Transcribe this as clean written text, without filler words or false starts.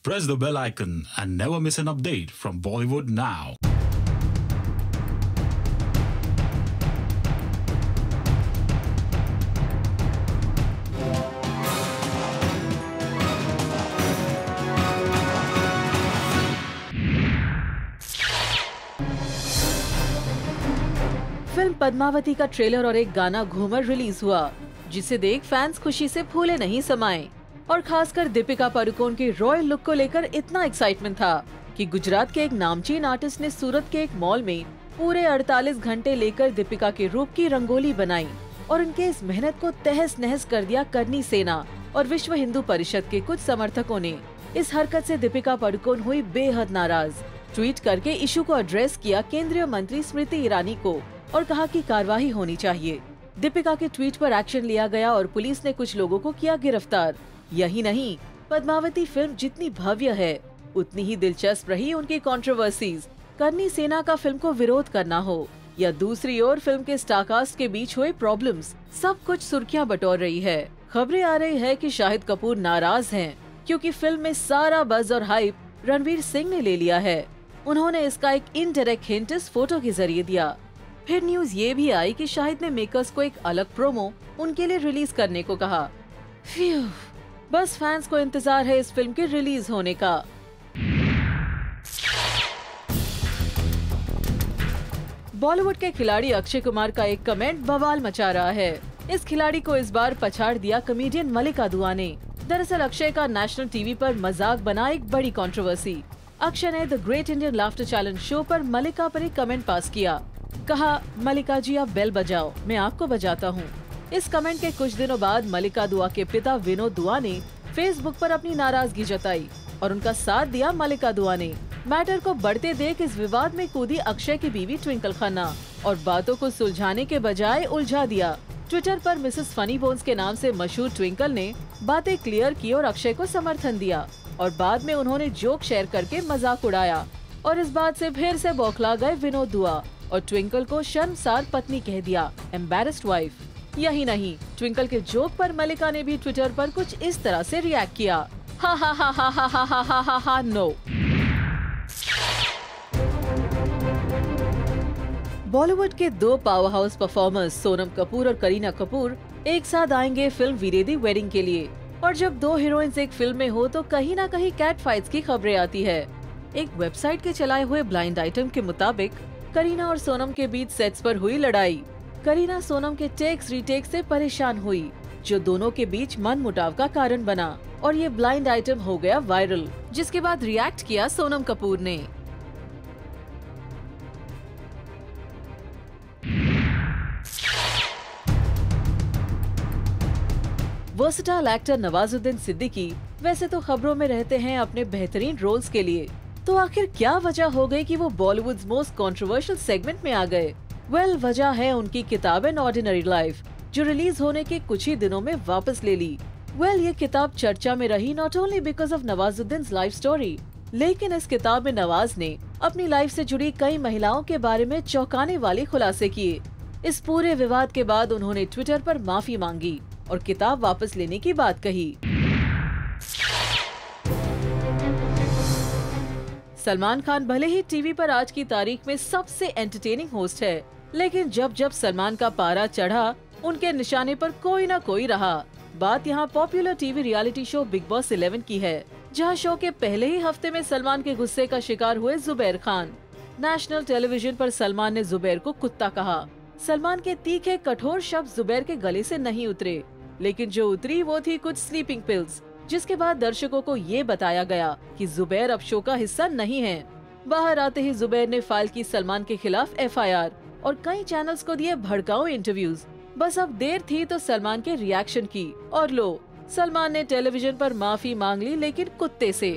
Press the bell icon and never miss an update from Bollywood Now. Film Padmavati का trailer और एक गाना Ghoomar release हुआ, जिसे देख फैंस खुशी से फूले नहीं समाये। और खासकर दीपिका पादुकोण के रॉयल लुक को लेकर इतना एक्साइटमेंट था कि गुजरात के एक नामचीन आर्टिस्ट ने सूरत के एक मॉल में पूरे 48 घंटे लेकर दीपिका के रूप की रंगोली बनाई और उनके इस मेहनत को तहस नहस कर दिया करनी सेना और विश्व हिंदू परिषद के कुछ समर्थकों ने। इस हरकत से दीपिका पादुकोण हुई बेहद नाराज। ट्वीट करके इशू को एड्रेस किया केंद्रीय मंत्री स्मृति ईरानी को और कहा कि कार्रवाई होनी चाहिए। दीपिका के ट्वीट पर एक्शन लिया गया और पुलिस ने कुछ लोगों को किया गिरफ्तार। यही नहीं, पद्मावती फिल्म जितनी भव्य है उतनी ही दिलचस्प रही उनकी कंट्रोवर्सीज। करनी सेना का फिल्म को विरोध करना हो या दूसरी ओर फिल्म के स्टारकास्ट के बीच हुए प्रॉब्लम्स, सब कुछ सुर्खियां बटोर रही है। खबरें आ रही है कि शाहिद कपूर नाराज हैं क्योंकि फिल्म में सारा बज़ और हाइप रणवीर सिंह ने ले लिया है। उन्होंने इसका एक इनडायरेक्ट हिंट इस फोटो के जरिए दिया। फिर न्यूज ये भी आई कि शाहिद ने मेकर्स को एक अलग प्रोमो उनके लिए रिलीज करने को कहा। बस फैंस को इंतजार है इस फिल्म के रिलीज होने का। बॉलीवुड के खिलाड़ी अक्षय कुमार का एक कमेंट बवाल मचा रहा है। इस खिलाड़ी को इस बार पछाड़ दिया कॉमेडियन मलिका दुआ ने। दरअसल अक्षय का नेशनल टीवी पर मजाक बना एक बड़ी कंट्रोवर्सी। अक्षय ने the great Indian laughter challenge show पर मलिका पर एक कमेंट पास किया। कहा, मलिका जी आप बेल बजाओ, मैं आपको बजाता हूँ। इस कमेंट के कुछ दिनों बाद मलिका दुआ के पिता विनोद दुआ ने फेसबुक पर अपनी नाराजगी जताई और उनका साथ दिया मलिका दुआ ने। मैटर को बढ़ते देख इस विवाद में कूदी अक्षय की बीवी ट्विंकल खन्ना और बातों को सुलझाने के बजाय उलझा दिया। ट्विटर पर मिसेस फनी बोन्स के नाम से मशहूर ट्विंकल ने बातें क्लियर की और अक्षय को समर्थन दिया और बाद में उन्होंने जोक शेयर करके मजाक उड़ाया और इस बात से फिर से बौखला गए विनोद दुआ और ट्विंकल को शर्मसार पत्नी कह दिया, एम्बैरेस्ड वाइफ। यही नहीं, ट्विंकल के जोक पर मलिका ने भी ट्विटर पर कुछ इस तरह से रिएक्ट किया, हा हा हा हा हा हा हा हा हा हा नो। बॉलीवुड के दो power house performers Sonam Kapoor और करीना कपूर एक साथ आएंगे फिल्म वीरेदी वेडिंग के लिए। और जब दो हीरोइंस एक फिल्म में हो तो कहीं न कहीं कैट फाइट्स की खबरें आती है। एक वेबसाइट के चलाए हुए ब्लाइंड आइटम के मुताबिक करीना और सोनम के बीच सेट्स पर हुई लड़ाई। करीना सोनम के टेक्स रीटेक से परेशान हुई, जो दोनों के बीच मनमुटाव का कारण बना और ये ब्लाइंड आइटम हो गया वायरल, जिसके बाद रिएक्ट किया सोनम कपूर ने। वर्सेटाइल एक्टर नवाजुद्दीन सिद्दीकी वैसे तो खबरों में रहते हैं अपने बेहतरीन रोल्स के लिए, तो आखिर क्या वजह हो गई कि वो बॉलीवुड मोस्ट कंट्रोवर्शियल सेगमेंट में आ गए? वजह है उनकी किताब एन ऑर्डिनरी लाइफ, जो रिलीज होने के कुछ ही दिनों में वापस ले ली। ये किताब चर्चा में रही not only because of Nawazuddin life story, लेकिन इस किताब में नवाज ने अपनी लाइफ से जुड़ी कई महिलाओं के बारे में चौंकाने वाले खुलासे किए। इस पूरे विवाद के बाद उन्होंने ट्विटर पर माफी मांगी और किताब वापस लेने की बात कही। सलमान खान भले ही टीवी पर आज की तारीख में सबसे एंटरटेनिंग होस्ट है, लेकिन जब जब सलमान का पारा चढ़ा उनके निशाने पर कोई न कोई रहा। बात यहाँ popular TV reality show big boss 11 की है, जहाँ शो के पहले ही हफ्ते में सलमान के गुस्से का शिकार हुए जुबैर खान। नेशनल टेलीविजन पर सलमान ने जुबैर को कुत्ता कहा। सलमान के तीखे कठोर शब्द जुबैर के गले से नहीं उतरे, लेकिन जो उतरी वो थी कुछ स्लीपिंग पिल्स, जिसके बाद दर्शकों को ये बताया गया कि जुबैर अब शो का हिस्सा नहीं है। बाहर आते ही जुबैर ने फाइल की सलमान के खिलाफ FIR और कई चैनल्स को दिए भड़काऊ इंटरव्यूज। बस अब देर थी तो सलमान के रिएक्शन की, और लो, सलमान ने टेलीविजन पर माफी मांग ली, लेकिन कुत्ते से।